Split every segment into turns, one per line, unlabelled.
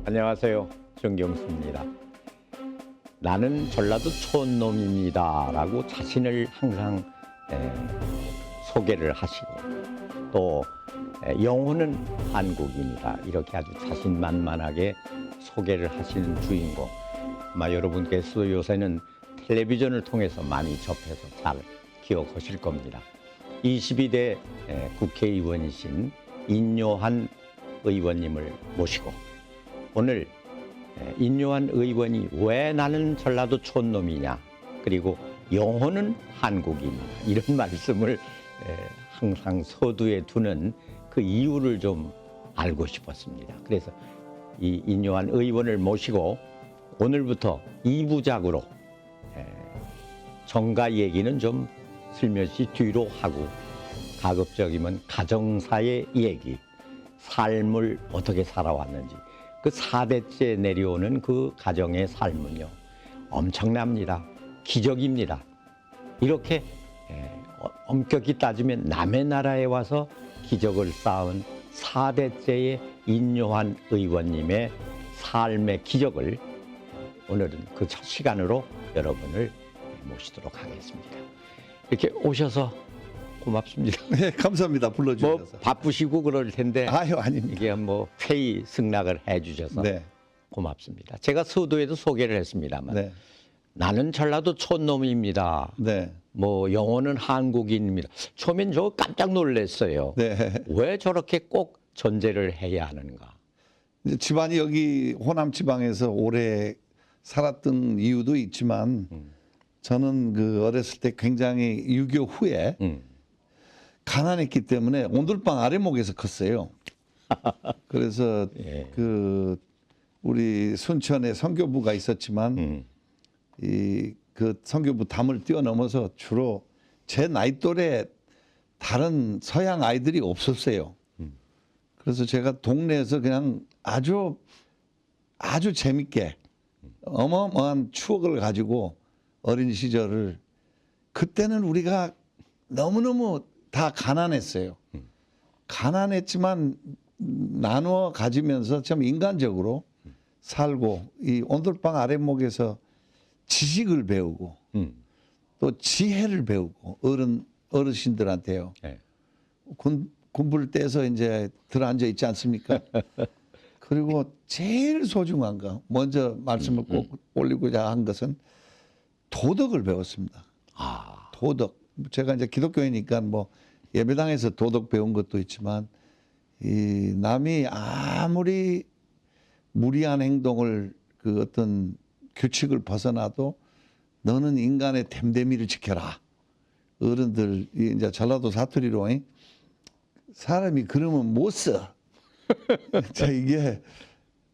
안녕하세요. 정경수입니다. 나는 전라도 촌놈입니다 라고 자신을 항상 소개를 하시고 또 영혼은 한국인이다 이렇게 아주 자신만만하게 소개를 하시는 주인공, 아마 여러분께서 요새는 텔레비전을 통해서 많이 접해서 잘 기억하실 겁니다. 22대 국회의원이신 인요한 의원님을 모시고 오늘 인요한 의원이 왜 나는 전라도 촌놈이냐, 그리고 영혼은 한국인이냐, 이런 말씀을 항상 서두에 두는 그 이유를 좀 알고 싶었습니다. 그래서 이 인요한 의원을 모시고 오늘부터 2부작으로 정가 얘기는 좀 슬며시 뒤로 하고 가급적이면 가정사의 얘기, 삶을 어떻게 살아왔는지, 그 4대째 내려오는 그 가정의 삶은요 엄청납니다. 기적입니다. 이렇게 엄격히 따지면 남의 나라에 와서 기적을 쌓은 4대째의 인요한 의원님의 삶의 기적을 오늘은 그 첫 시간으로 여러분을 모시도록 하겠습니다. 이렇게 오셔서 고맙습니다.
네, 감사합니다. 불러주셔서.
뭐 바쁘시고 그럴 텐데
아유, 아닙니다.
이게 뭐 회의 승낙을 해주셔서
네.
고맙습니다. 제가 서두에도 소개를 했습니다만
네.
나는 전라도 촌놈입니다.
네.
뭐 영혼은 한국인입니다. 처음엔 저 깜짝 놀랐어요.
네.
왜 저렇게 꼭 전제를 해야 하는가?
이제 집안이 여기 호남 지방에서 오래 살았던 이유도 있지만 저는 그 어렸을 때 굉장히 유교 후에 가난했기 때문에 온돌방 아래목에서 컸어요. 그래서
예.
그 우리 순천에 선교부가 있었지만 이 그 선교부 담을 뛰어넘어서 주로 제 나이 또래 다른 서양 아이들이 없었어요. 그래서 제가 동네에서 그냥 아주 재밌게 어마어마한 추억을 가지고 어린 시절을, 그때는 우리가 너무너무 다 가난했어요. 가난했지만 나누어 가지면서 참 인간적으로 살고 이 온돌방 아랫목에서 지식을 배우고 또 지혜를 배우고 어르신들한테요.
네.
군불 떼서 이제 들어앉아 있지 않습니까? 그리고 제일 소중한 거 먼저 말씀을 꼭 올리고자 한 것은 도덕을 배웠습니다.
아,
도덕. 제가 이제 기독교이니까 뭐 예배당에서 도덕 배운 것도 있지만 이 남이 아무리 무리한 행동을 그 어떤 규칙을 벗어나도 너는 인간의 됨됨이를 지켜라. 어른들 이제 전라도 사투리로 사람이 그러면 못 써. 이게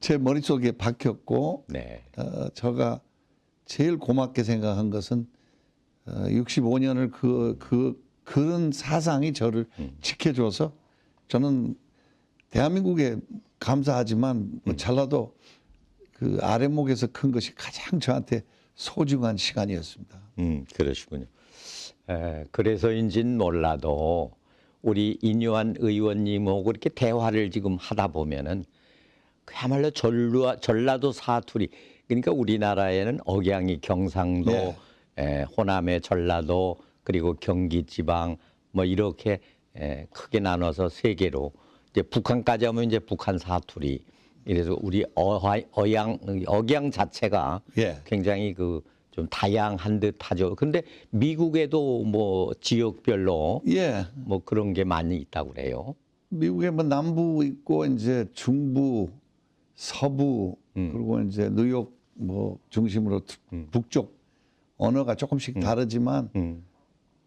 제 머릿속에 박혔고
네.
제가 제일 고맙게 생각한 것은 65년을 그런 사상이 저를 지켜줘서 저는 대한민국에 감사하지만 뭐 전라도 그 아랫목에서 큰 것이 가장 저한테 소중한 시간이었습니다.
그러시군요. 그래서인진 몰라도 우리 인요한 의원님하고 이렇게 대화를 지금 하다 보면은 그야말로 전라도 사투리, 그러니까 우리나라에는 억양이 경상도,
네.
호남의 전라도, 그리고 경기 지방 뭐 이렇게 크게 나눠서 세 개로, 이제 북한까지 하면 이제 북한 사투리. 이래서 우리 억양 자체가
예.
굉장히 그 좀 다양한 듯하죠. 근데 미국에도 뭐 지역별로
예.
뭐 그런 게 많이 있다고 그래요.
미국에 뭐 남부 있고 이제 중부, 서부 그리고 이제 뉴욕 뭐 중심으로 북쪽 언어가 조금씩 다르지만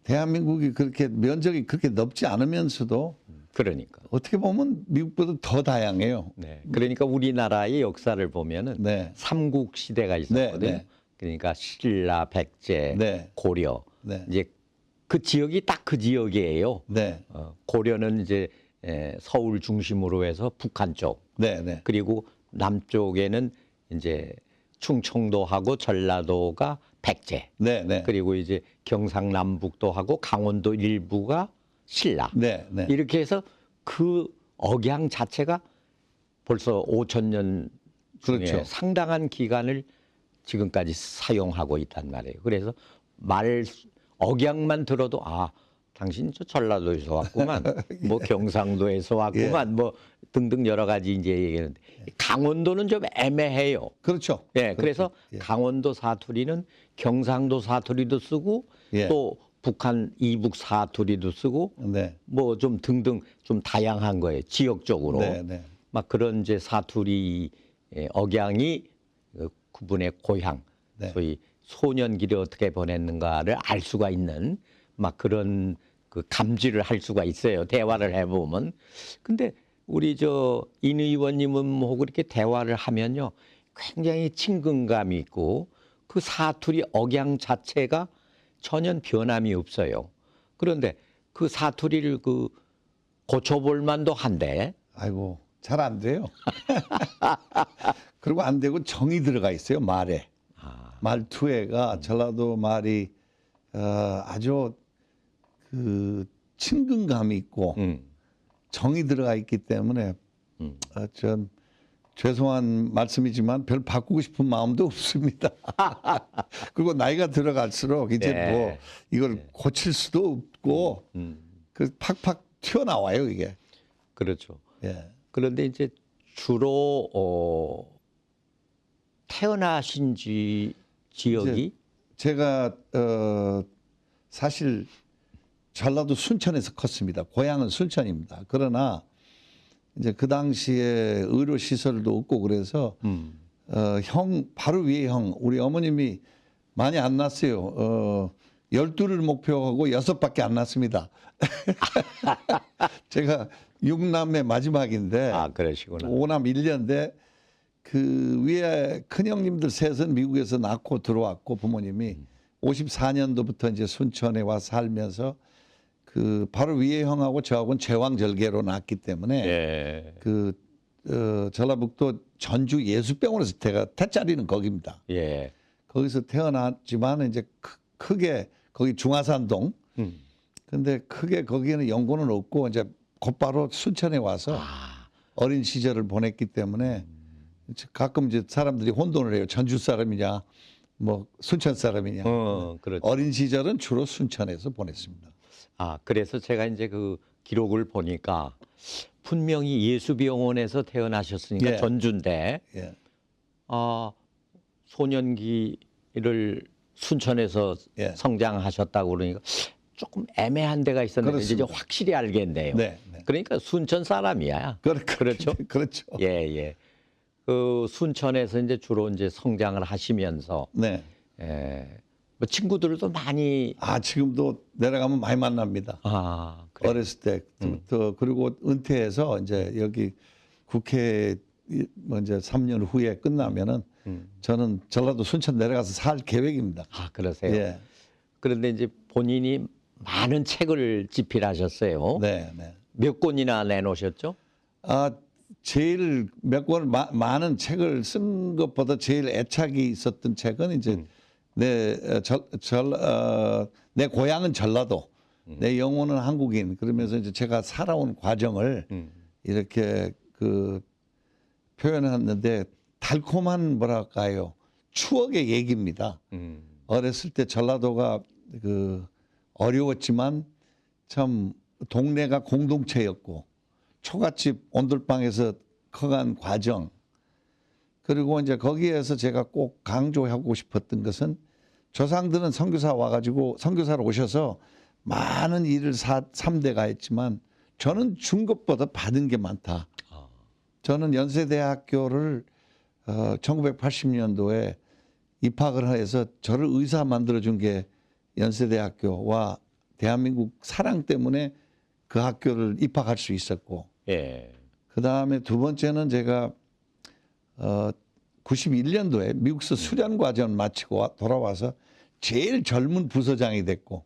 대한민국이 그렇게 면적이 그렇게 넓지 않으면서도
그러니까.
어떻게 보면 미국보다 더 다양해요.
네. 그러니까 우리나라의 역사를 보면은
네.
삼국 시대가 있었거든요.
네, 네.
그러니까 신라, 백제,
네.
고려.
네.
이제 그 지역이 딱 그 지역이에요.
네.
고려는 이제 서울 중심으로 해서 북한 쪽.
네. 네.
그리고 남쪽에는 이제 충청도하고 전라도가 백제.
네. 네.
그리고 이제 경상남북도 하고 강원도 일부가 신라.
네, 네.
이렇게 해서 그 억양 자체가 벌써 5천 년 중에
그렇죠.
상당한 기간을 지금까지 사용하고 있단 말이에요. 그래서 말 억양만 들어도 아, 당신 저 전라도에서 왔구만, 뭐 경상도에서 왔구만, 뭐 등등 여러 가지 이제 얘기하는데 강원도는 좀 애매해요.
그렇죠.
예, 그래서
예.
강원도 사투리는 경상도 사투리도 쓰고
예.
또 북한 이북 사투리도 쓰고
네.
뭐 좀 등등 좀 다양한 거예요. 지역적으로
네, 네.
막 그런 이제 사투리 억양이 그분의 고향,
네.
소위 소년기를 어떻게 보냈는가를 알 수가 있는 막 그런 그 감지를 할 수가 있어요. 대화를 해보면. 근데 우리 저 인 의원님하고 이렇게 대화를 하면요, 굉장히 친근감이 있고 그 사투리 억양 자체가 전혀 변함이 없어요. 그런데 그 사투리를 그 고쳐볼 만도 한데
아이고, 잘 안 돼요. 그리고 안 되고 정이 들어가 있어요, 말에. 말투에가 전라도 말이 아주 그 친근감이 있고 정이 들어가 있기 때문에 전 죄송한 말씀이지만 별 바꾸고 싶은 마음도 없습니다. 그리고 나이가 들어갈수록 이제
예.
뭐 이걸 고칠 수도 없고 그 팍팍 튀어나와요, 이게.
그렇죠.
예.
그런데 이제 주로 태어나신 지역이
제가 사실 전라도 순천에서 컸습니다. 고향은 순천입니다. 그러나 이제 그 당시에 의료 시설도 없고 그래서 형 바로 위에 형 우리 어머님이 많이 안 낳았어요. 12를 목표하고 6밖에 안 낳습니다. 제가 6남매 마지막인데
아, 그러시구나.
5남 1년대 그 위에 큰 형님들 셋은 미국에서 낳고 들어왔고 부모님이 54년도부터 이제 순천에 와 살면서 그 바로 위에 형하고 저하고는 제왕절개로 낳았기 때문에
예.
그 전라북도 전주 예수병원에서 태자리는 거기입니다.
예.
거기서 태어났지만 이제 크게 거기 중화산동. 근데 크게 거기에는 연고는 없고 이제 곧바로 순천에 와서 어린 시절을 보냈기 때문에 가끔 이제 사람들이 혼돈을 해요. 전주 사람이냐, 뭐 순천 사람이냐.
그렇죠.
어린 시절은 주로 순천에서 보냈습니다.
아, 그래서 제가 이제 그 기록을 보니까 분명히 예수병원에서 태어나셨으니까
예.
전주인데
예.
소년기를 순천에서
예.
성장하셨다고 그러니까 조금 애매한 데가 있었는데 이제
그렇습니다.
확실히 알겠네요.
네, 네.
그러니까 순천 사람이야. 그렇죠?
그렇죠.
예, 예. 그 순천에서 이제 주로 이제 성장을 하시면서
네.
뭐 친구들도 많이
지금도 내려가면 많이 만납니다.
그래요.
어렸을 때부터 그리고 은퇴해서 이제 여기 국회 뭐 이제 3년 후에 끝나면은 저는 전라도 순천 내려가서 살 계획입니다.
그러세요.
예.
그런데 이제 본인이 많은 책을 집필하셨어요.
네, 네.
몇 권이나 내놓으셨죠?
제일 몇 권 많은 책을 쓴 것보다 제일 애착이 있었던 책은 이제 내 고향은 전라도, 내 영혼은 한국인. 그러면서 이제 제가 살아온 과정을 이렇게 그 표현했는데 달콤한 뭐랄까요, 추억의 얘기입니다. 어렸을 때 전라도가 그 어려웠지만 참 동네가 공동체였고 초가집 온돌방에서 커간 과정, 그리고 이제 거기에서 제가 꼭 강조하고 싶었던 것은 조상들은 선교사 와가지고 선교사로 오셔서 많은 일을 3대가 했지만 저는 준 것보다 받은 게 많다. 저는 연세대학교를 1980년도에 입학을 해서 저를 의사 만들어준 게 연세대학교와 대한민국 사랑 때문에 그 학교를 입학할 수 있었고,
예.
그 다음에 두 번째는 제가 91년도에 미국서 수련 과정 마치고 돌아와서 제일 젊은 부서장이 됐고,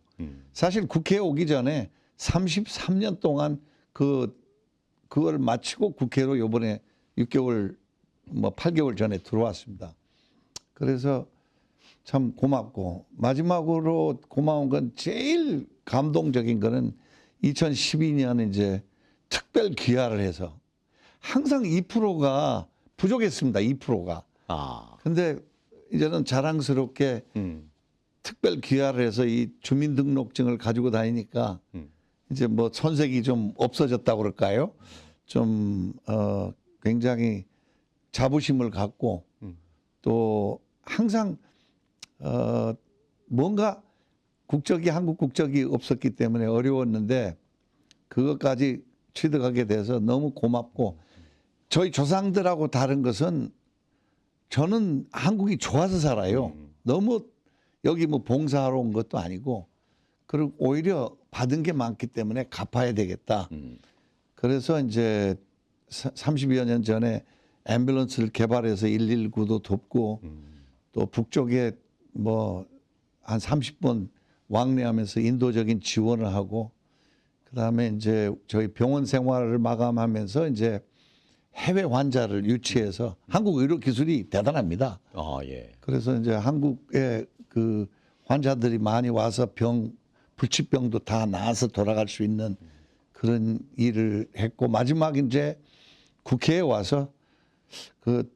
사실 국회에 오기 전에 33년 동안 그걸 마치고 국회로 요번에 6개월 뭐 8개월 전에 들어왔습니다. 그래서 참 고맙고, 마지막으로 고마운 건 제일 감동적인 거는 2012년 이제 특별 귀화를 해서 항상 2%가 부족했습니다. 2%가.
아,
근데 이제는 자랑스럽게 특별 귀화를 해서 이 주민등록증을 가지고 다니니까 이제 뭐 손색이 좀 없어졌다고 그럴까요? 좀 굉장히 자부심을 갖고 또 항상 뭔가 국적이 한국 국적이 없었기 때문에 어려웠는데 그것까지 취득하게 돼서 너무 고맙고 저희 조상들하고 다른 것은 저는 한국이 좋아서 살아요. 너무 여기 뭐 봉사하러 온 것도 아니고 그리고 오히려 받은 게 많기 때문에 갚아야 되겠다. 그래서 이제 30여 년 전에 앰뷸런스를 개발해서 119도 돕고 또 북쪽에 뭐 한 30번 왕래하면서 인도적인 지원을 하고 그다음에 이제 저희 병원 생활을 마감하면서 이제 해외 환자를 유치해서 한국 의료 기술이 대단합니다.
아, 예.
그래서 이제 한국에 그 환자들이 많이 와서 불치병도 다 나아서 돌아갈 수 있는 그런 일을 했고 마지막 이제 국회에 와서 그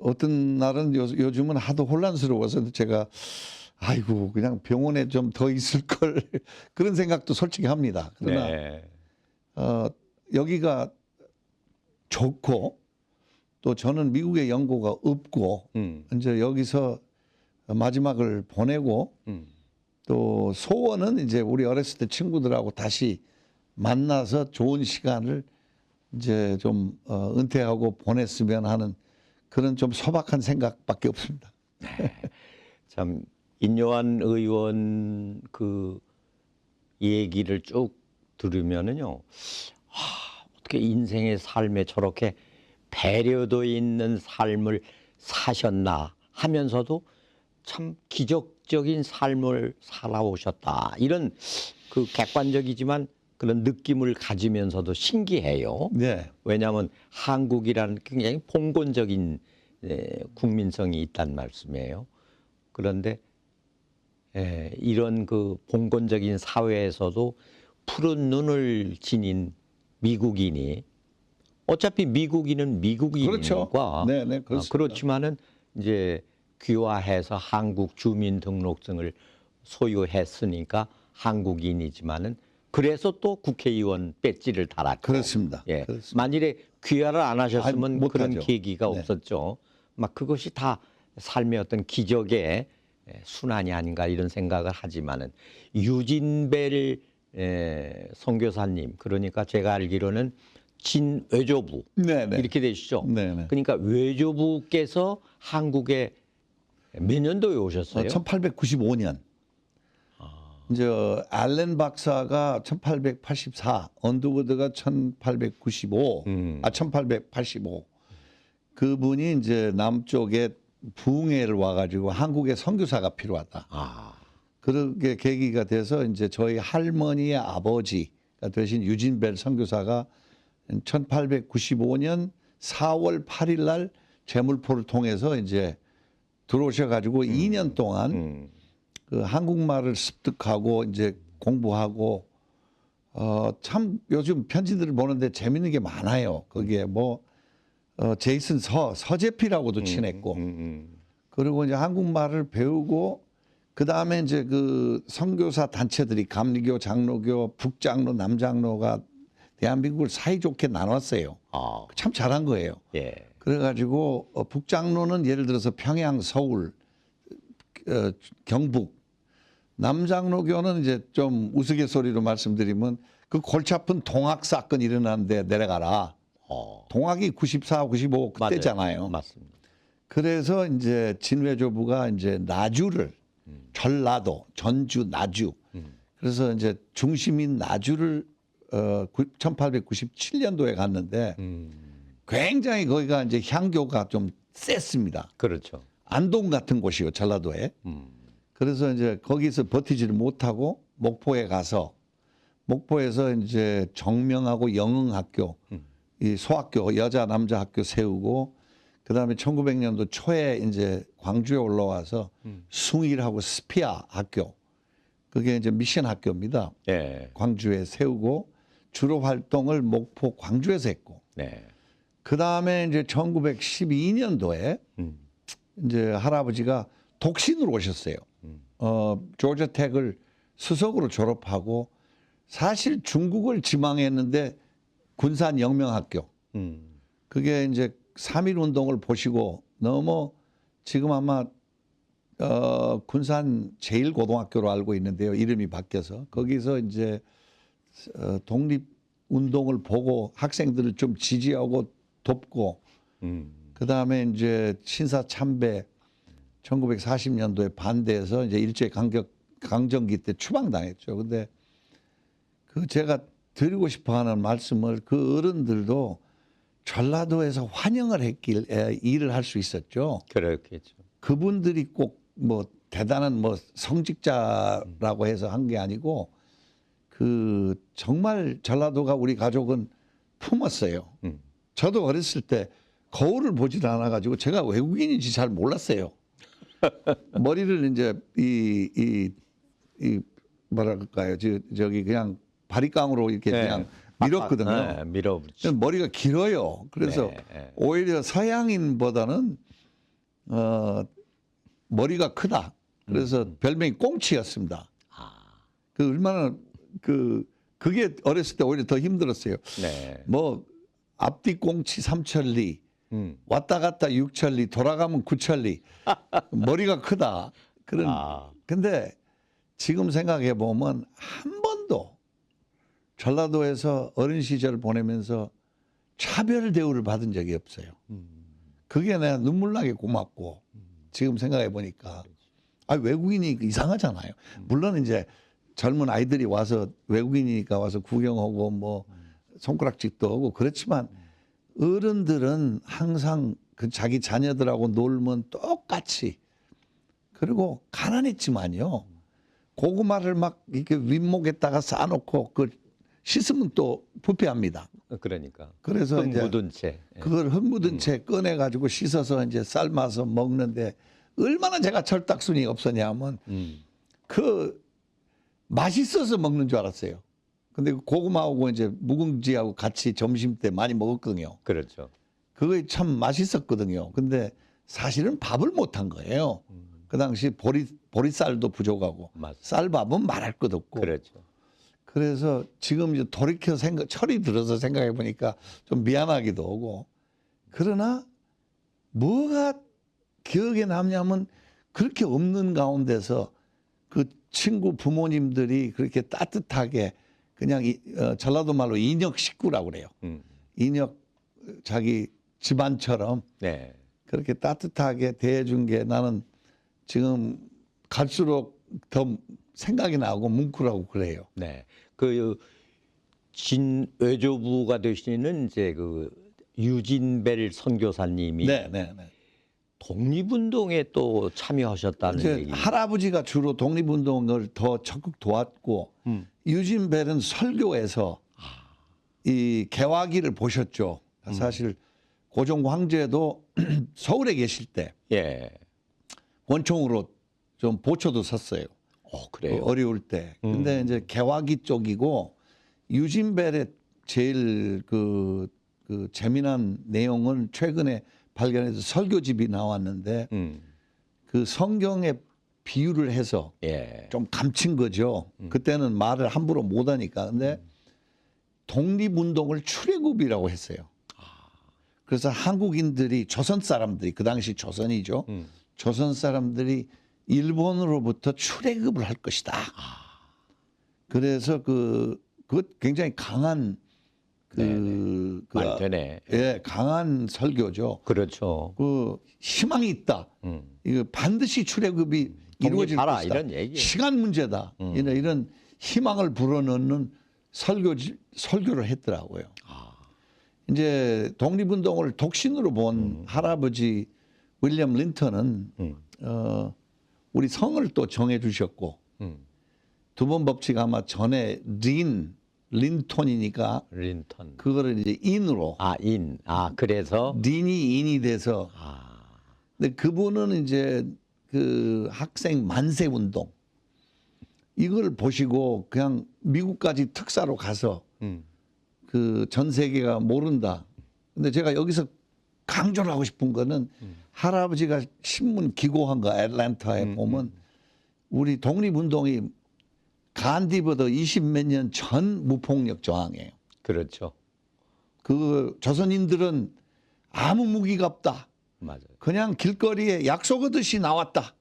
어떤 날은 요즘은 하도 혼란스러워서 제가 아이고 그냥 병원에 좀 더 있을 걸 그런 생각도 솔직히 합니다. 그러나
네.
여기가 좋고 또 저는 미국에 연고가 없고 이제 여기서 마지막을 보내고 또 소원은 이제 우리 어렸을 때 친구들하고 다시 만나서 좋은 시간을 이제 좀 은퇴하고 보냈으면 하는 그런 좀 소박한 생각밖에 없습니다.
참 인요한 의원 그 얘기를 쭉 들으면은요, 어떻게 인생의 삶에 저렇게 배려도 있는 삶을 사셨나 하면서도 참 기적적인 삶을 살아오셨다. 이런 그 객관적이지만 그런 느낌을 가지면서도 신기해요.
네.
왜냐하면 한국이라는 굉장히 봉건적인 국민성이 있단 말씀이에요. 그런데 이런 그 봉건적인 사회에서도 푸른 눈을 지닌 미국인이 어차피 미국인은 미국인과
그렇죠. 네, 네, 그렇습니다.
그렇지만은 이제 귀화해서 한국 주민등록증을 소유했으니까 한국인이지만은 그래서 또 국회의원 배지를 달았고
그렇습니다.
예.
그렇습니다.
만일에 귀화를 안 하셨으면
아니,
그런
못하죠.
계기가
네.
없었죠. 막 그것이 다 삶의 어떤 기적의 순환이 아닌가 이런 생각을 하지만은 유진벨 선교사님 그러니까 제가 알기로는 진 외교부
네, 네.
이렇게 되시죠.
네, 네.
그러니까 외교부께서 한국에 몇 년도에 오셨어요?
1895년. 이제 알렌 박사가 1884, 언더우드가 1895, 1885. 그분이 이제 남쪽에 부흥회를 와가지고 한국에 선교사가 필요하다.
아,
그렇게 계기가 돼서 이제 저희 할머니의 아버지가 되신 유진벨 선교사가 1895년 4월 8일 날 제물포를 통해서 이제 들어오셔가지고 2년 동안 그 한국말을 습득하고 이제 공부하고 참 요즘 편지들을 보는데 재밌는 게 많아요. 거기에 뭐 제이슨 서재필하고도 친했고 그리고 이제 한국말을 배우고 그 다음에 이제 그 선교사 단체들이 감리교, 장로교, 북장로, 남장로가 대한민국을 사이좋게 나눴어요.
아,
참 잘한 거예요.
예,
그래가지고 북장로는 예를 들어서 평양, 서울, 경북, 남장로교는 이제 좀 우스갯소리로 말씀드리면 그 골치 아픈 동학 사건 일어나는데 내려가라. 동학이 94, 95 그때잖아요.
맞습니다.
그래서 이제 진외교부가 이제 나주를 전라도, 전주, 나주. 그래서 이제 중심인 나주를 1897년도에 갔는데 굉장히 거기가 이제 향교가 좀 셌습니다.
그렇죠.
안동 같은 곳이요, 전라도에. 그래서 이제 거기서 버티지를 못하고 목포에 가서 목포에서 이제 정명하고 영흥학교, 이 소학교, 여자 남자 학교 세우고 그다음에 1900년도 초에 이제 광주에 올라와서 숭일하고 스피아 학교 그게 이제 미션 학교입니다.
예.
광주에 세우고 주로 활동을 목포 광주에서 했고
네.
그 다음에 이제 1912년도에 이제 할아버지가 독신으로 오셨어요. 조지아텍을 수석으로 졸업하고 사실 중국을 지망했는데 군산영명학교 그게 이제 3.1 운동을 보시고 너무 지금 아마 군산 제1고등학교로 알고 있는데요. 이름이 바뀌어서 거기서 이제 독립 운동을 보고 학생들을 좀 지지하고 돕고 그 다음에 이제 신사 참배 1940년도에 반대해서 이제 일제 강점기 때 추방당했죠. 근데 그 제가 드리고 싶어하는 말씀을 그 어른들도 전라도에서 환영을 했길 일을 할 수 있었죠.
그렇겠죠.
그분들이 꼭 뭐 대단한 뭐 성직자라고 해서 한 게 아니고 그 정말 전라도가 우리 가족은 품었어요. 저도 어렸을 때 거울을 보질 않아 가지고 제가 외국인인지 잘 몰랐어요. 머리를 이제 이 뭐랄까요? 저기 그냥 바리깡으로 이렇게
네.
그냥 밀었거든요.
네, 밀어붙이.
머리가 길어요. 그래서
네, 네.
오히려 서양인보다는 머리가 크다. 그래서 별명이 꽁치였습니다. 그 얼마나 그게 어렸을 때 오히려 더 힘들었어요.
네.
뭐 앞뒤 꽁치 3천리, 왔다 갔다 6천리, 돌아가면 9천리. 머리가 크다. 그런. 근데 지금 생각해 보면 한 번도 전라도에서 어린 시절을 보내면서 차별 대우를 받은 적이 없어요. 그게 내가 눈물 나게 고맙고 지금 생각해 보니까 외국인이 이상하잖아요. 물론 이제 젊은 아이들이 와서 외국인이니까 와서 구경하고 뭐 손가락질도 하고 그렇지만 어른들은 항상 그 자기 자녀들하고 놀면 똑같이 그리고 가난했지만요. 고구마를 막 이렇게 윗목에다가 쌓아놓고 그 씻으면 또 부패합니다.
그러니까.
그래서 이제
묻은 채.
그걸 흙 묻은 채 꺼내 가지고 씻어서 이제 삶아서 먹는데 얼마나 제가 철딱순이 없었냐면 그 맛있어서 먹는 줄 알았어요. 근데 고구마하고 이제 묵은지하고 같이 점심 때 많이 먹었거든요.
그렇죠.
그게 참 맛있었거든요. 근데 사실은 밥을 못 한 거예요. 그 당시 보리쌀도 부족하고
맞습니다.
쌀밥은 말할 것 없고.
그렇죠.
그래서 지금 이제 돌이켜 철이 들어서 생각해 보니까 좀 미안하기도 하고 그러나 뭐가 기억에 남냐면 그렇게 없는 가운데서 그 친구 부모님들이 그렇게 따뜻하게 그냥 전라도 말로 인역 식구라고 그래요. 인역 자기 집안처럼
네.
그렇게 따뜻하게 대해준 게 나는 지금 갈수록 더 생각이 나고 뭉클하고 그래요.
네. 그 진외조부가 되시는 이제 그 유진벨 선교사님이
네.
독립운동에 또 참여하셨다는
이제
얘기.
할아버지가 주로 독립운동을 더 적극 도왔고 유진벨은 설교에서 이 개화기를 보셨죠. 사실 고종 황제도 서울에 계실 때
예.
권총으로 좀 보초도 섰어요.
그래요.
어려울 때. 근데 이제 개화기 쪽이고 유진벨의 제일 그 재미난 내용은 최근에 발견해서 설교집이 나왔는데 그 성경에 비유를 해서
예.
좀 감춘 거죠. 그때는 말을 함부로 못 하니까. 근데 독립운동을 출애굽이라고 했어요. 그래서 한국인들이 조선 사람들이 그 당시 조선이죠. 조선 사람들이 일본으로부터 출애굽을 할 것이다. 그래서 그 굉장히 강한
말되네.
예, 강한 설교죠.
그렇죠.
그 희망이 있다. 이거 반드시 출애굽이 이루어질
독립하라,
것이다.
이런 얘기예요.
시간 문제다. 이런 희망을 불어넣는 설교를 했더라고요. 이제 독립운동을 독신으로 본 할아버지 윌리엄 린턴은 우리 성을 또 정해 주셨고 두 번 법칙 아마 전에 린톤이니까
린턴.
그거를 이제 인으로
그래서
린이 인이 돼서 근데 그분은 이제 그 학생 만세 운동 이걸 보시고 그냥 미국까지 특사로 가서 그 전 세계가 모른다. 근데 제가 여기서 강조를 하고 싶은 거는 할아버지가 신문 기고한 거 애틀랜타에 보면 우리 독립운동이 간디보다 20몇 년 전 무폭력 저항이에요.
그렇죠.
그 조선인들은 아무 무기가 없다.
맞아요.
그냥 길거리에 약속하듯이 나왔다.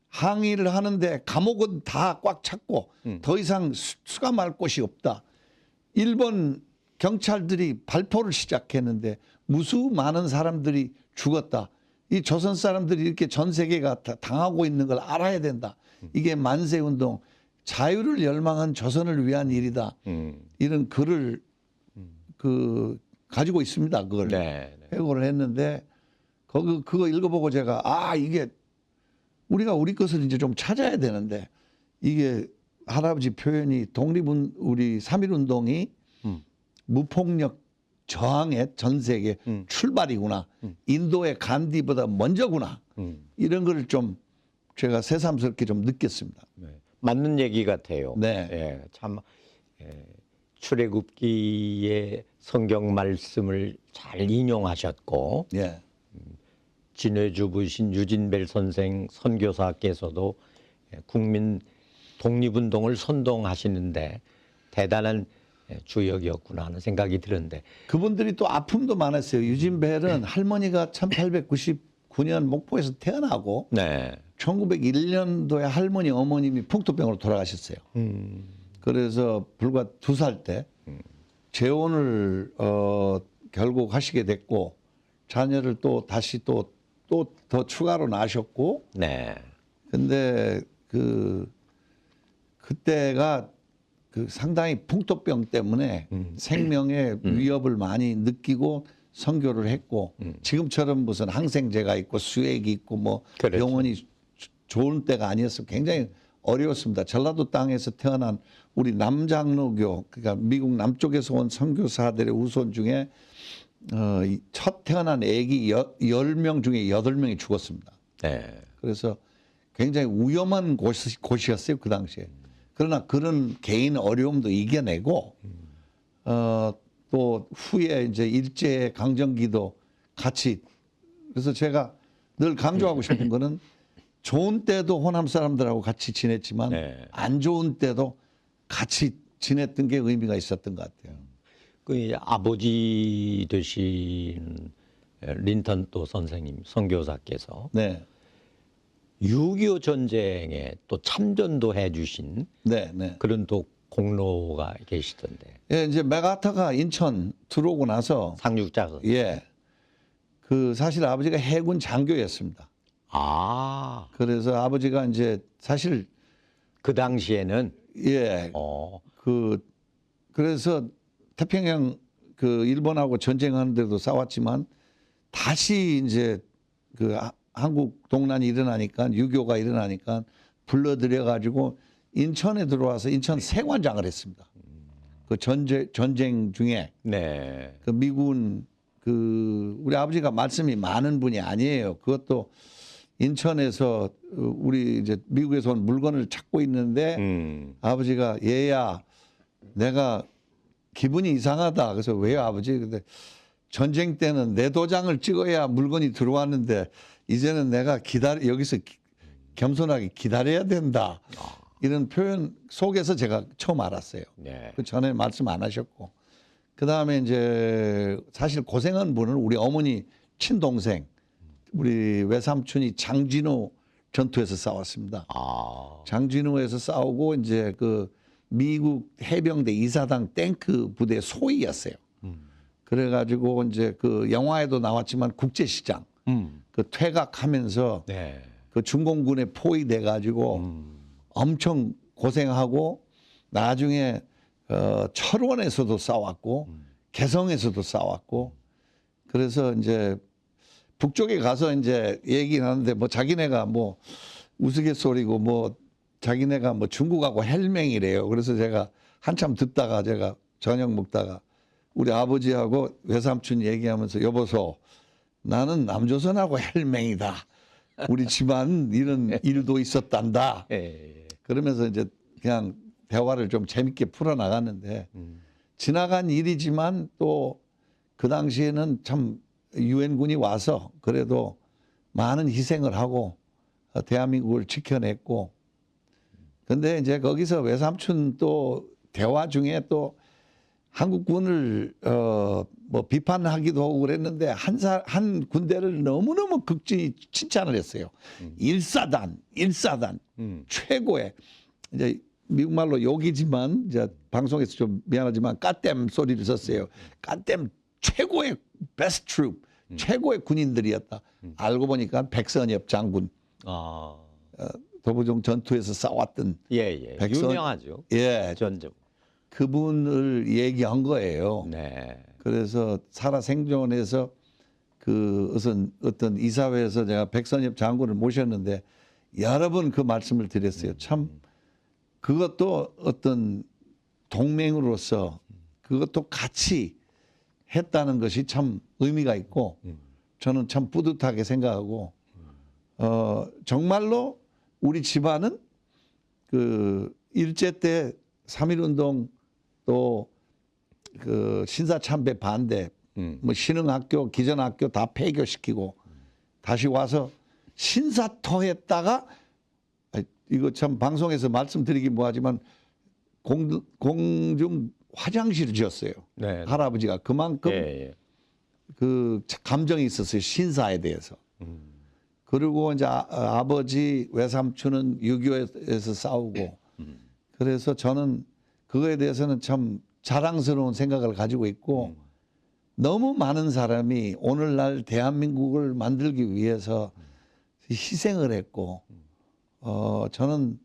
항의를 하는데 감옥은 다 꽉 찼고 더 이상 수감할 곳이 없다. 일본 경찰들이 발포를 시작했는데 무수 많은 사람들이 죽었다. 이 조선 사람들이 이렇게 전 세계가 다 당하고 있는 걸 알아야 된다. 이게 만세운동, 자유를 열망한 조선을 위한 일이다. 이런 글을 그 가지고 있습니다. 그걸
네.
회고를 했는데 그거 읽어보고 제가 이게 우리가 우리 것을 이제 좀 찾아야 되는데 이게 할아버지 표현이 우리 3.1운동이 무폭력 저항의 전 세계 출발이구나. 인도의 간디보다 먼저구나. 이런 걸 좀 제가 새삼스럽게 좀 느꼈습니다.
네. 맞는 얘기 같아요.
네.
예, 참 출애굽기의 성경 말씀을 잘 인용하셨고
예.
진해주부신 유진벨 선생 선교사께서도 국민 독립운동을 선동하시는데 대단한 주역이었구나 하는 생각이 드는데
그분들이 또 아픔도 많았어요. 유진벨은 할머니가 1899년 목포에서 태어나고
네.
1901년도에 할머니 어머님이 풍토병으로 돌아가셨어요. 그래서 불과 2살 때 재혼을 결국 하시게 됐고 자녀를 또 다시 또 더 추가로 낳으셨고
네.
근데 그때가 상당히 풍토병 때문에 생명의 위협을 많이 느끼고 선교를 했고 지금처럼 무슨 항생제가 있고 수액이 있고 뭐
그렇죠.
병원이 좋은 때가 아니었어요. 굉장히 어려웠습니다. 전라도 땅에서 태어난 우리 남장로교 그러니까 미국 남쪽에서 온 선교사들의 후손 중에 첫 태어난 아기 10명 중에 8명이 죽었습니다.
네.
그래서 굉장히 위험한 곳이었어요. 그 당시에. 그러나 그런 개인 어려움도 이겨내고 또 후에 이제 일제 강점기도 같이 그래서 제가 늘 강조하고 싶은 거는 좋은 때도 호남 사람들하고 같이 지냈지만
네.
안 좋은 때도 같이 지냈던 게 의미가 있었던 것 같아요.
그 아버지 되신 린턴 또 선생님 선교사께서
네,
6.25 전쟁에 또 참전도 해주신
네, 네.
그런 또 공로가 계시던데
예, 이제 메가타가 인천 들어오고 나서
상륙작은
예, 사실 아버지가 해군 장교였습니다.
아,
그래서 아버지가 이제 사실
그 당시에는
예, 그래서 태평양 일본하고 전쟁하는데도 싸웠지만 다시 이제 한국 동란이 일어나니까 유교가 일어나니까 불러들여 가지고 인천에 들어와서 인천 세관장을 했습니다. 그 전쟁 중에
네,
그 미군 우리 아버지가 말씀이 많은 분이 아니에요. 그것도 인천에서 우리 이제 미국에서 온 물건을 찾고 있는데 아버지가 얘야 내가 기분이 이상하다. 그래서 왜요 아버지? 근데 전쟁 때는 내 도장을 찍어야 물건이 들어왔는데 이제는 내가 여기서 겸손하게 기다려야 된다. 이런 표현 속에서 제가 처음 알았어요.
네.
그 전에 말씀 안 하셨고. 그 다음에 이제 사실 고생한 분은 우리 어머니 친동생, 우리 외삼촌이 장진호 전투에서 싸웠습니다.
아,
장진호에서 싸우고 이제 미국 해병대 이사당 탱크 부대 소위였어요. 그래가지고 이제 영화에도 나왔지만 국제시장 퇴각하면서
네,
중공군에 포위돼가지고 엄청 고생하고 나중에 철원에서도 싸웠고 개성에서도 싸웠고 그래서 이제 북쪽에 가서 이제 얘기하는데 뭐 자기네가 뭐 우스갯소리고 뭐 자기네가 뭐 중국하고 헬맹이래요. 그래서 제가 한참 듣다가 제가 저녁 먹다가 우리 아버지하고 외삼촌 얘기하면서 여보소 나는 남조선하고 헬맹이다. 우리 집안 이런 일도 있었단다.
예,
그러면서 이제 그냥 대화를 좀 재밌게 풀어 나갔는데 지나간 일이지만 또 그 당시에는 참 유엔군이 와서 그래도 많은 희생을 하고 대한민국을 지켜냈고 근데 이제 거기서 외삼촌 또 대화 중에 또 한국군을 뭐 비판하기도 하고 그랬는데 한 군대를 너무너무 극진히 칭찬을 했어요. 일사단 최고의 이제 미국 말로 욕이지만 이제 방송에서 좀 미안하지만 까댐 소리를 썼어요. 까댐 최고의 베스트 트룹 최고의 군인들이었다. 알고 보니까 백선엽 장군
아,
도부종 전투에서 싸웠던
예.
백선-
유명하죠.
예
전적.
그분을 얘기한 거예요.
네.
그래서 살아 생존해서 그 어떤 이사회에서 제가 백선엽 장군을 모셨는데 여러 번 그 말씀을 드렸어요. 참 그것도 어떤 동맹으로서 그것도 같이 했다는 것이 참 의미가 있고 저는 참 뿌듯하게 생각하고 정말로 우리 집안은 그 일제 때 3.1운동 또 그 신사참배 반대 뭐 신흥학교 기전학교 다 폐교시키고 다시 와서 신사터했다가 이거 참 방송에서 말씀드리기 뭐하지만 공중 화장실을 지었어요.
네.
할아버지가 그만큼
예.
그 감정이 있었어요. 신사에 대해서. 그리고 이제 아버지 외삼촌은 6.25에서 싸우고 그래서 저는 그거에 대해서는 참 자랑스러운 생각을 가지고 있고 너무 많은 사람이 오늘날 대한민국을 만들기 위해서 희생을 했고 저는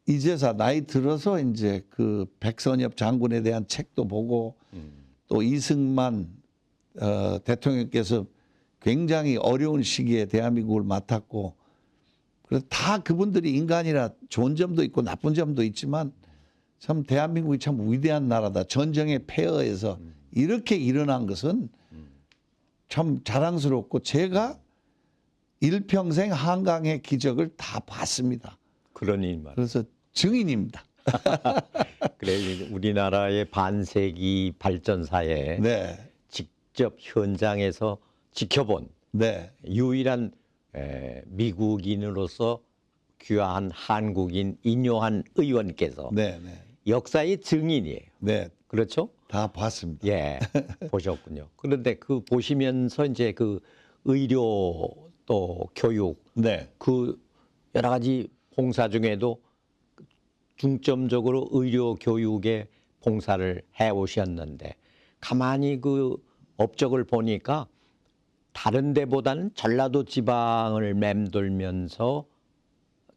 이제서 나이 들어서 이제 그 백선엽 장군에 대한 책도 보고 또 이승만 대통령께서 굉장히 어려운 시기에 대한민국을 맡았고 그래서 다 그분들이 인간이라 좋은 점도 있고 나쁜 점도 있지만 참 대한민국이 참 위대한 나라다. 전쟁의 폐허에서 이렇게 일어난 것은 참 자랑스럽고 제가 일평생 한강의 기적을 다 봤습니다.
그런 일만.
그래서 증인입니다.
그래 우리나라의 반세기 발전사에
네,
직접 현장에서 지켜본
네,
유일한 미국인으로서 귀화한 한국인 인요한 의원께서
네, 네,
역사의 증인이에요.
네,
그렇죠?
다 봤습니다.
예, 보셨군요. 그런데 그 보시면서 이제 그 의료 또 교육
네,
그 여러 가지 봉사 중에도 중점적으로 의료 교육에 봉사를 해 오셨는데 가만히 그 업적을 보니까 다른 데보다는 전라도 지방을 맴돌면서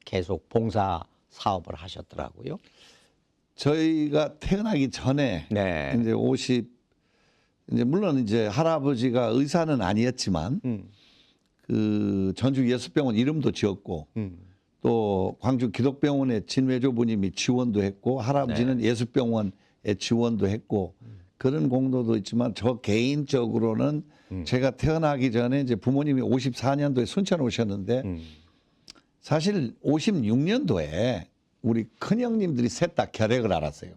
계속 봉사 사업을 하셨더라고요.
저희가 태어나기 전에
네.
이제 이제 물론 이제 할아버지가 의사는 아니었지만 그 전주 예수병원 이름도 지었고 또 광주 기독병원의 진외조부님이 지원도 했고 할아버지는 예수병원에 지원도 했고 그런 공로도 있지만 저 개인적으로는 제가 태어나기 전에 이제 부모님이 54년도에 순천 오셨는데 사실 56년도에 우리 큰형님들이 셋 다 결핵을 앓았어요.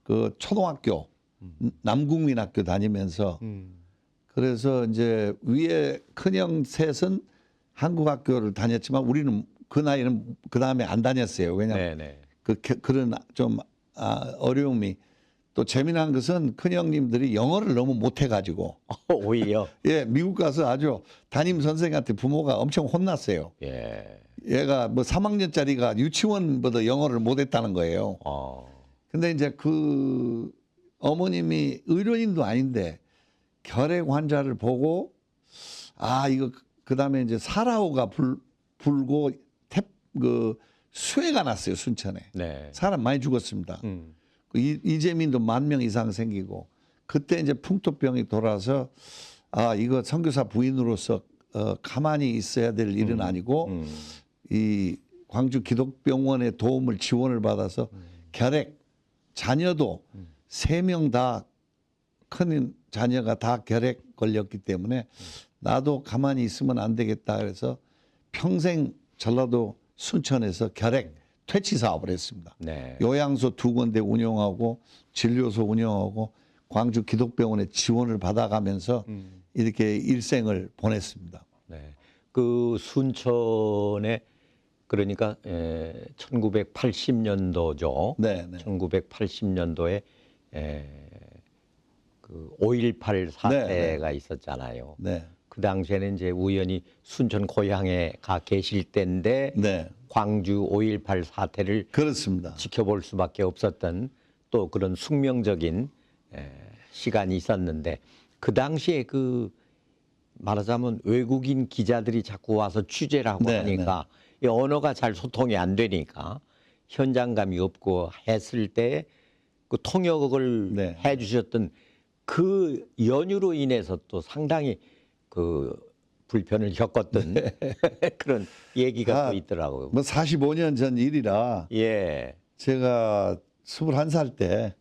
그 초등학교 남국민학교 다니면서 그래서 이제 위에 큰형 셋은 한국 학교를 다녔지만 우리는 그 나이는 그 다음에 안 다녔어요. 왜냐하면
네네.
그런 좀 어려움이 또 재미난 것은 큰형님들이 영어를 너무 못해가지고
오히려
예 미국 가서 아주 담임 선생한테 부모가 엄청 혼났어요.
예.
얘가 뭐 3학년짜리가 유치원보다 영어를 못했다는 거예요. 근데 이제 그 어머님이 의료인도 아닌데 결핵 환자를 보고 이거 그다음에 이제 사라오가 불고 그 수해가 났어요 순천에.
네.
사람 많이 죽었습니다. 그 이재민도 10,000명 이상 생기고 그때 이제 풍토병이 돌아서 이거 선교사 부인으로서 가만히 있어야 될 일은 아니고 이 광주 기독병원의 도움을 지원을 받아서 결핵 자녀도 3명 다 큰 자녀가 다 결핵 걸렸기 때문에 나도 가만히 있으면 안 되겠다 그래서 평생 전라도 순천에서 결핵 퇴치 사업을 했습니다.
네.
요양소 2군데 운영하고 진료소 운영하고 광주 기독병원의 지원을 받아가면서 이렇게 일생을 보냈습니다.
네. 그 순천에 그러니까 1980년도죠.
네, 네.
1980년도에 그 5.18 사태가 있었잖아요.
네.
그 당시에는 이제 우연히 순천 고향에 가 계실 때인데
네.
광주 5.18 사태를
그렇습니다.
지켜볼 수밖에 없었던 또 그런 숙명적인 시간이 있었는데 그 당시에 그 말하자면 외국인 기자들이 자꾸 와서 취재를 하고
네,
하니까 이 언어가 잘 소통이 안 되니까 현장감이 없고 했을 때 그 통역을
네.
해 주셨던 그 연유로 인해서 또 상당히 그 불편을 겪었던 그런 얘기가 또 있더라고요.
뭐 45년 전 일이라
예.
제가 21살 때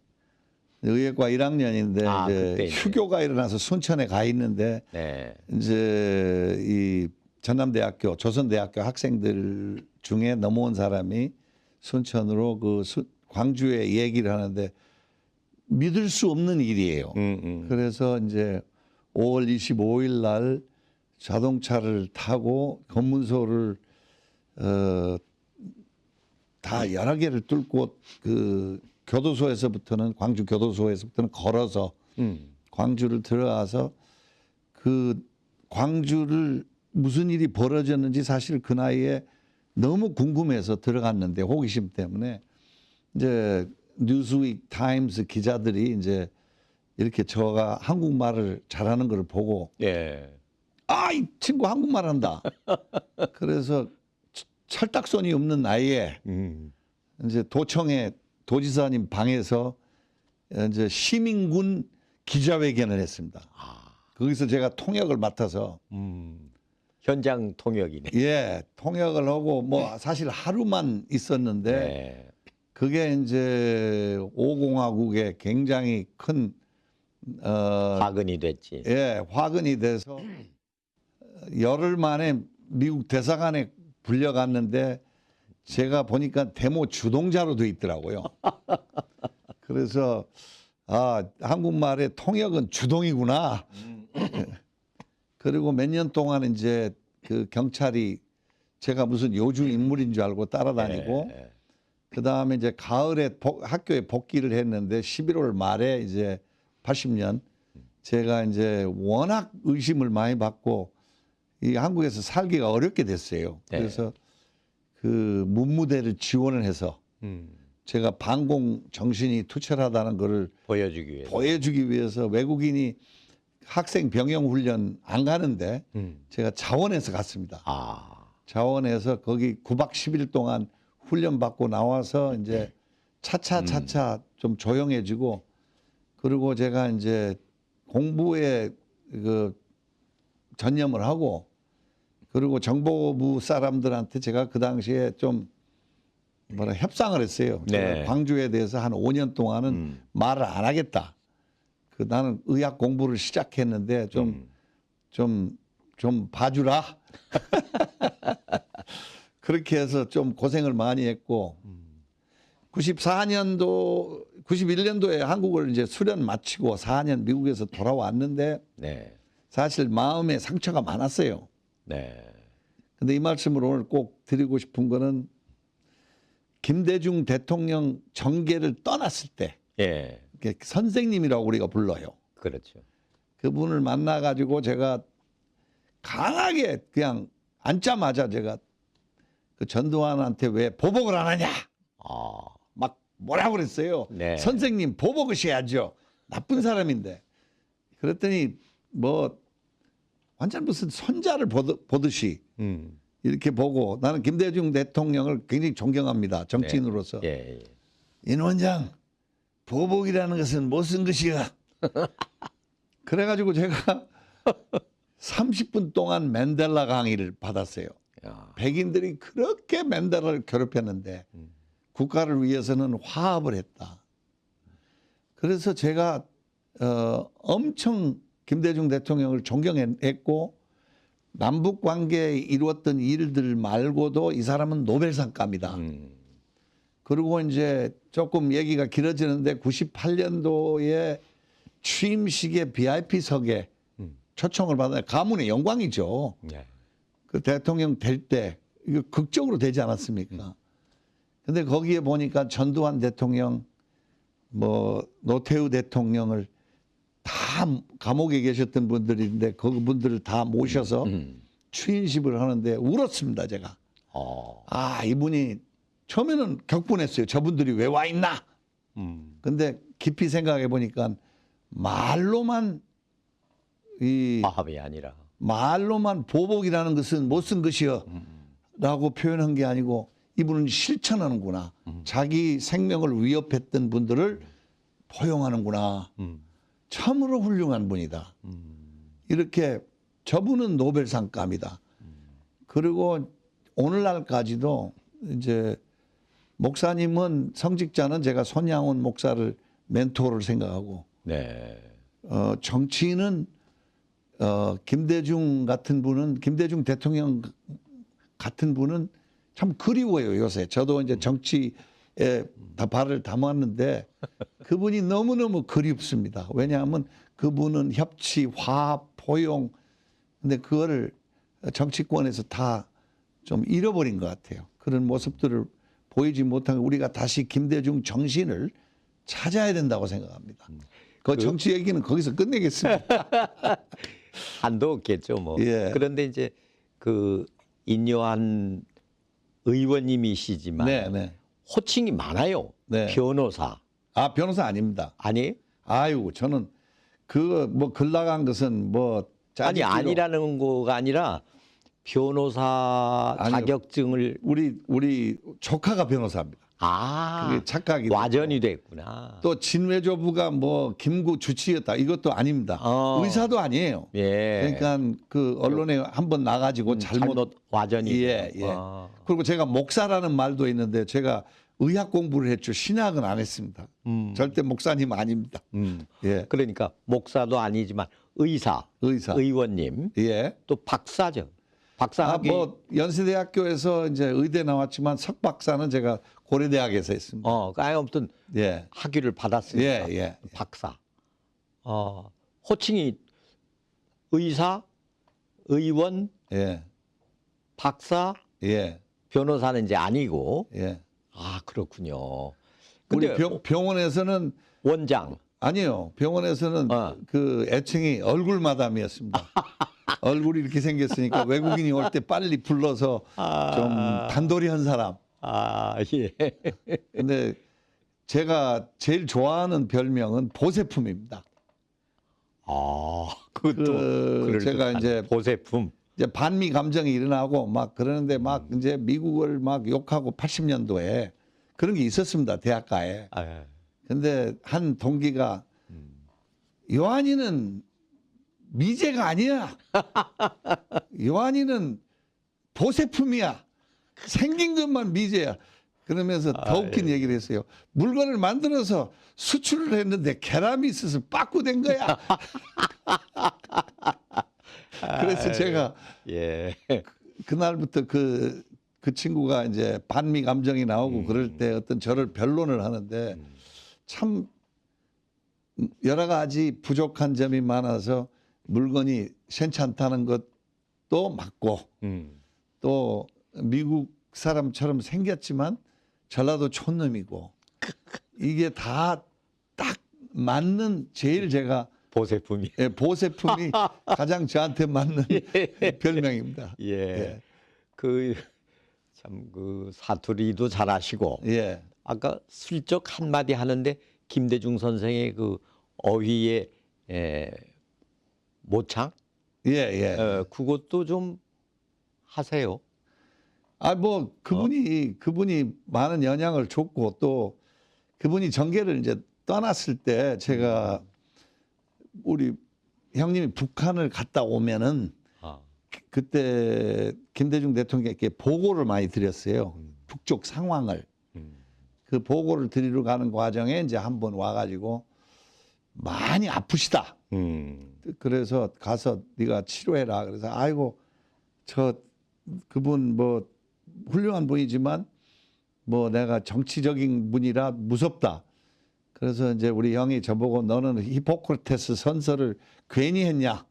의예과 1학년인데
아,
이제
그때 이제.
휴교가 일어나서 순천에 가 있는데
네.
이제 이 전남대학교, 조선대학교 학생들 중에 넘어온 사람이 순천으로 광주에 얘기를 하는데 믿을 수 없는 일이에요. 그래서 이제 5월 25일 날 자동차를 타고 검문소를 다 여러 개를 뚫고 그 교도소에서부터는 광주 교도소에서부터는 걸어서 광주를 들어가서 그 광주를 무슨 일이 벌어졌는지 사실 그 나이에 너무 궁금해서 들어갔는데 호기심 때문에 이제 뉴스윅 타임스 기자들이 이제 이렇게 저가 한국말을 잘하는 걸 보고
예.
아, 이 친구 한국말 한다. 그래서 철딱선이 없는 나이에 이제 도청에 도지사님 방에서 이제 시민군 기자회견을 했습니다. 거기서 제가 통역을 맡아서
현장 통역이네.
예, 통역을 하고 뭐 사실 하루만 있었는데
네.
그게 이제 5공화국에 굉장히 큰
화근이 됐지.
예, 화근이 돼서 열흘 만에 미국 대사관에 불려갔는데 제가 보니까 데모 주동자로 돼 있더라고요. 그래서 아, 한국말의 통역은 주동이구나. 그리고 몇 년 동안 이제 그 경찰이 제가 무슨 요주 인물인 줄 알고 따라다니고 그 다음에 이제 가을에 학교에 복귀를 했는데 11월 말에 이제 80년 제가 이제 워낙 의심을 많이 받고 이 한국에서 살기가 어렵게 됐어요. 그래서 그 문무대를 지원을 해서 제가 반공 정신이 투철하다는 거를 보여주기 위해서 외국인이 학생 병영 훈련 안 가는데 제가 자원에서 갔습니다. 자원에서 거기 9박 10일 동안 훈련 받고 나와서 이제 차차 좀 조용해지고 그리고 제가 이제 공부에 그 전념을 하고 그리고 정보부 사람들한테 제가 그 당시에 좀 협상을 했어요. 제가 광주에 대해서 한 5년 동안은 말을 안 하겠다. 나는 의학 공부를 시작했는데 좀 봐주라. 그렇게 해서 좀 고생을 많이 했고 91년도에 한국을 이제 수련 마치고 4년 미국에서 돌아왔는데 사실 마음에 상처가 많았어요. 근데 이 말씀을 오늘 꼭 드리고 싶은 거는 김대중 대통령 정계를 떠났을 때 선생님이라고 우리가 불러요.
그렇죠.
그분을 만나가지고 제가 강하게 그냥 앉자마자 제가 그 전두환한테 왜 보복을 안 하냐 막 뭐라고 그랬어요. 선생님 보복하셔야죠. 나쁜 사람인데. 그랬더니 뭐 완전 무슨 손자를 보듯이 이렇게 보고 나는 김대중 대통령을 굉장히 존경합니다. 정치인으로서. 인 원장 보복이라는 것은 못 쓴 것이야. 그래가지고 제가 30분 동안 맨델라 강의를 받았어요. 백인들이 그렇게 맨델라를 괴롭혔는데 국가를 위해서는 화합을 했다. 그래서 제가 엄청 김대중 대통령을 존경했고 남북 관계에 이루었던 일들 말고도 이 사람은 노벨상감이다. 그리고 이제 조금 얘기가 길어지는데 98년도에 취임식에 VIP석에 초청을 받아 가문의 영광이죠.
네.
그 대통령 될 때 이거 극적으로 되지 않았습니까? 근데 거기에 보니까 전두환 대통령, 뭐 노태우 대통령을 다 감옥에 계셨던 분들인데 그분들을 다 모셔서 취임식을 하는데 울었습니다, 제가. 아, 이분이 처음에는 격분했어요. 저분들이 왜 와 있나? 근데 깊이 생각해 보니까 말로만
마음이 아니라
말로만 보복이라는 것은 못 쓴 것이여 라고 표현한 게 아니고 이분은 실천하는구나. 자기 생명을 위협했던 분들을 포용하는구나. 참으로 훌륭한 분이다. 이렇게 저분은 노벨상감이다. 그리고 오늘날까지도 이제 목사님은 성직자는 제가 손양훈 목사를 멘토를 생각하고
네.
정치인은 김대중 같은 분은 김대중 대통령 같은 분은 참 그리워요 요새. 저도 이제 정치에 다 발을 담았는데 그분이 너무너무 그립습니다. 왜냐하면 그분은 협치, 화합, 포용 근데 그거를 정치권에서 다 좀 잃어버린 것 같아요. 그런 모습들을 보이지 못한 우리가 다시 김대중 정신을 찾아야 된다고 생각합니다. 그 정치 얘기는 거기서 끝내겠습니다.
한도 없겠죠, 뭐.
예.
그런데 이제 그 인요한 의원님이시지만
네, 네.
호칭이 많아요.
네.
변호사.
아, 변호사 아닙니다.
아니?
아유, 저는 그 뭐 글 나간 것은 뭐
아니
짜집기로
아니라는 거가 아니라 변호사
아니요.
자격증을
우리 조카가 변호사입니다. 그게 착각이
와전이 됐구나.
또 진외조부가 뭐 김구 주치였다 이것도 아닙니다. 의사도 아니에요.
예.
그러니까 그 언론에 한번 나가지고 잘못
와전이.
예, 예. 그리고 제가 목사라는 말도 있는데 제가 의학 공부를 했죠. 신학은 안 했습니다. 절대 목사님 아닙니다. 예.
그러니까 목사도 아니지만 의사, 의원님,
예.
또 박사죠. 박사학위.
뭐 연세대학교에서 이제 의대 나왔지만 석박사는 제가 고려대학에서 했습니다.
아무튼
예.
학위를 받았으니까.
예, 예.
박사. 호칭이 의사, 의원,
예.
박사,
예.
변호사는 이제 아니고.
예.
아, 그렇군요.
우리
근데
병원에서는
원장.
아니요. 병원에서는 그 애칭이 얼굴 마담이었습니다. 얼굴이 이렇게 생겼으니까 외국인이 올 때 빨리 불러서 좀 단돌이 한 사람.
아, 예.
근데 제가 제일 좋아하는 별명은 보세품입니다.
그것도
제가 이제
보세품.
이제 반미 감정이 일어나고 막 그러는데 막 이제 미국을 막 욕하고 80년도에 그런 게 있었습니다. 대학가에. 근데 한 동기가 요한이는 미제가 아니야. 요한이는 보세품이야. 생긴 것만 미제야. 그러면서 더 웃긴 얘기를 했어요. 물건을 만들어서 수출을 했는데 결함이 있어서 빠꾸된 거야. 그래서 제가
예.
그날부터 그 친구가 이제 반미 감정이 나오고 그럴 때 어떤 저를 변론을 하는데 참 여러 가지 부족한 점이 많아서 물건이 괜찮다는 것도 맞고 또 미국 사람처럼 생겼지만 전라도 촌놈이고 이게 다 딱 맞는 제일 제가
보세품이.
예, 보세품이 가장 저한테 맞는 별명입니다.
예.
예.
참 그 사투리도 잘하시고.
예.
아까 슬쩍 한마디 하는데 김대중 선생의 그 어휘의 모창?
예, 예.
그것도 좀 하세요.
뭐 그분이 많은 영향을 줬고 또 그분이 정계를 이제 떠났을 때 제가 우리 형님이 북한을 갔다 오면은 그때 김대중 대통령께 보고를 많이 드렸어요. 북쪽 상황을. 그 보고를 드리러 가는 과정에 이제 한번 와가지고 많이 아프시다. 그래서 가서 네가 치료해라. 그래서 아이고 저 그분 뭐 훌륭한 분이지만 뭐 내가 정치적인 분이라 무섭다. 그래서 이제 우리 형이 저보고 너는 히포크라테스 선서를 괜히 했냐?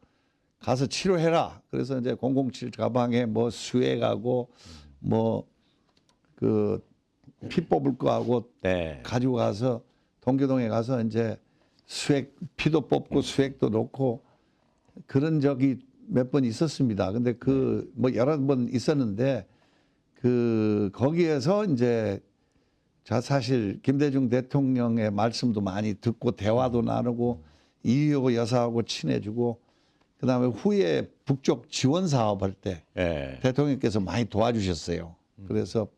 가서 치료해라. 그래서 이제 007 가방에 뭐 수액하고 뭐 그 피 뽑을 거 하고
네.
가지고 가서 동교동에 가서 이제 수액 피도 뽑고 수액도 놓고 그런 적이 몇 번 있었습니다. 근데 그 뭐 여러 번 있었는데 그 거기에서 이제 자 사실 김대중 대통령의 말씀도 많이 듣고 대화도 나누고 이효 여사하고 친해지고 그다음에 후에 북쪽 지원 사업할 때
네.
대통령께서 많이 도와주셨어요. 그래서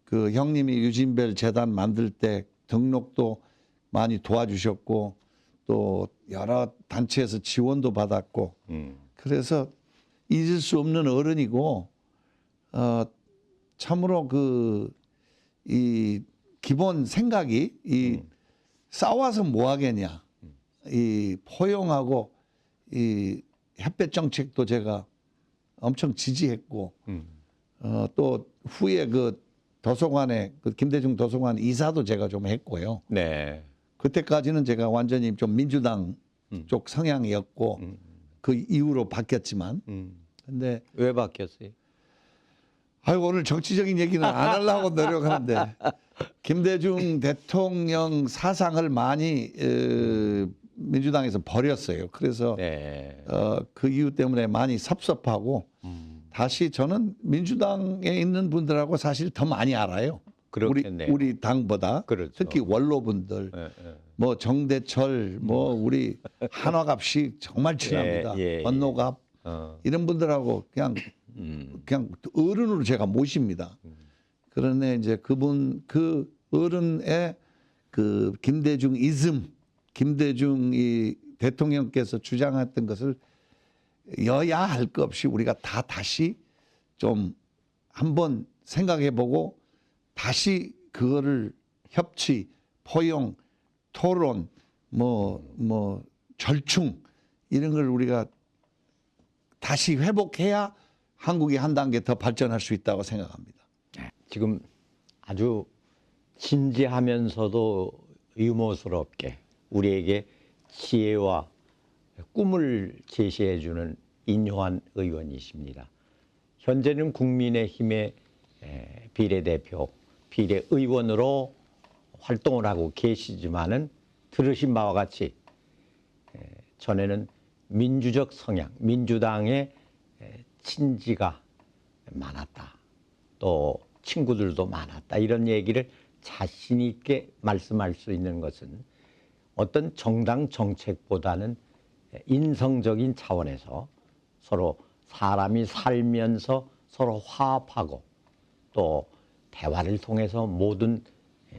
그 형님이 유진벨 재단 만들 때 등록도 많이 도와주셨고 또 여러 단체에서 지원도 받았고 그래서 잊을 수 없는 어른이고 참으로 그 이 기본 생각이 이 싸워서 뭐 하겠냐 이 포용하고 이 햇볕 정책도 제가 엄청 지지했고 또 후에 그 도서관에 그 김대중 도서관 이사도 제가 좀 했고요.
네.
그때까지는 제가 완전히 좀 민주당 쪽 성향이었고 그 이후로 바뀌었지만 근데
왜 바뀌었어요?
아이고 오늘 정치적인 얘기는 안 하려고 노력하는데 김대중 대통령 사상을 많이 민주당에서 버렸어요. 그래서
네.
그 이유 때문에 많이 섭섭하고 다시 저는 민주당에 있는 분들하고 사실 더 많이 알아요.
그렇겠네요.
우리 당보다
그렇죠.
특히 원로분들
네, 네.
뭐 정대철 뭐 우리 한화갑씨 정말 친합니다.
예, 예.
권노갑 이런 분들하고 그냥 어른으로 제가 모십니다. 그런데 이제 그분 그 어른의 그 김대중 이즘 김대중이 대통령께서 주장했던 것을 여야 할 것 없이 우리가 다 다시 좀 한번 생각해보고 다시 그거를 협치, 포용, 토론, 뭐 절충 이런 걸 우리가 다시 회복해야 한국이 한 단계 더 발전할 수 있다고 생각합니다.
지금 아주 진지하면서도 유머스럽게 우리에게 지혜와 꿈을 제시해 주는 인효한 의원이십니다. 현재는 국민의힘의 비례대표, 비례의원으로 활동을 하고 계시지만은 들으신 바와 같이 전에는 민주적 성향, 민주당의 친지가 많았다. 또 친구들도 많았다. 이런 얘기를 자신 있게 말씀할 수 있는 것은 어떤 정당 정책보다는 인성적인 차원에서 서로 사람이 살면서 서로 화합하고 또 대화를 통해서 모든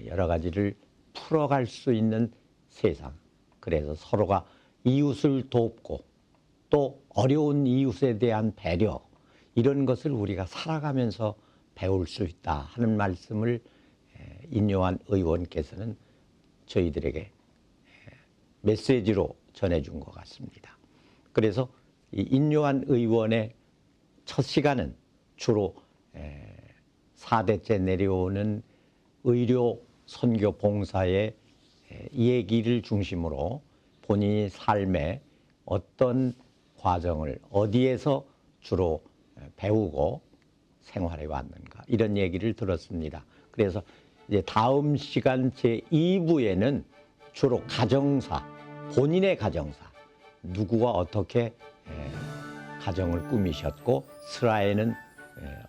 여러 가지를 풀어갈 수 있는 세상. 그래서 서로가 이웃을 돕고 또 어려운 이웃에 대한 배려 이런 것을 우리가 살아가면서 배울 수 있다 하는 말씀을 인요한 의원께서는 저희들에게 메시지로 전해준 것 같습니다. 그래서 이 인요한 의원의 첫 시간은 주로 4대째 내려오는 의료 선교 봉사의 얘기를 중심으로 본인이 삶의 어떤 과정을 어디에서 주로 배우고 생활해 왔는가 이런 얘기를 들었습니다. 그래서 이제 다음 시간 제2부에는 주로 가정사, 본인의 가정사, 누구와 어떻게 가정을 꾸미셨고 슬하에는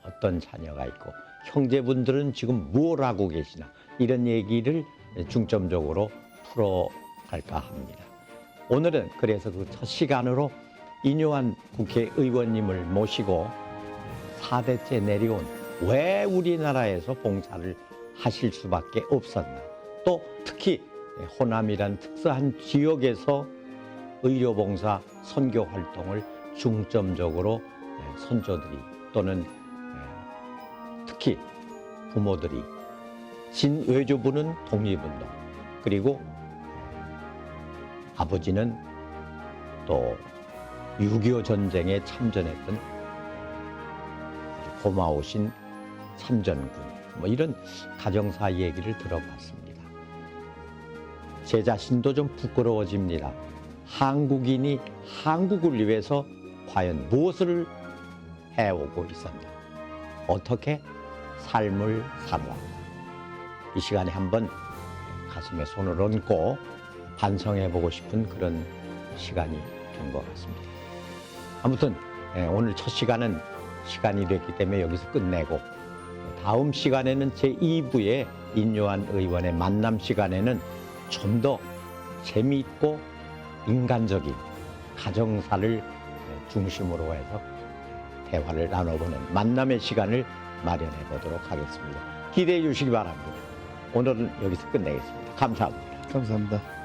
어떤 자녀가 있고 형제분들은 지금 뭘 하고 계시나 이런 얘기를 중점적으로 풀어갈까 합니다. 오늘은 그래서 그 첫 시간으로 인요한 국회의원님을 모시고 4대째 내려온 왜 우리나라에서 봉사를 하실 수밖에 없었나 또 특히 호남이란 특수한 지역에서 의료봉사 선교 활동을 중점적으로 선조들이 또는 특히 부모들이 진외조부는 독립운동 그리고 아버지는 또 6.25 전쟁에 참전했던 아주 고마우신 참전군 뭐 이런 가정사 얘기를 들어봤습니다. 제 자신도 좀 부끄러워집니다. 한국인이 한국을 위해서 과연 무엇을 해오고 있었나? 어떻게 삶을 살아왔나? 이 시간에 한번 가슴에 손을 얹고 반성해보고 싶은 그런 시간이 된 것 같습니다. 아무튼 오늘 첫 시간은 시간이 됐기 때문에 여기서 끝내고 다음 시간에는 제2부의 인요한 의원의 만남 시간에는 좀 더 재미있고 인간적인 가정사를 중심으로 해서 대화를 나눠보는 만남의 시간을 마련해 보도록 하겠습니다. 기대해 주시기 바랍니다. 오늘은 여기서 끝내겠습니다. 감사합니다.
감사합니다.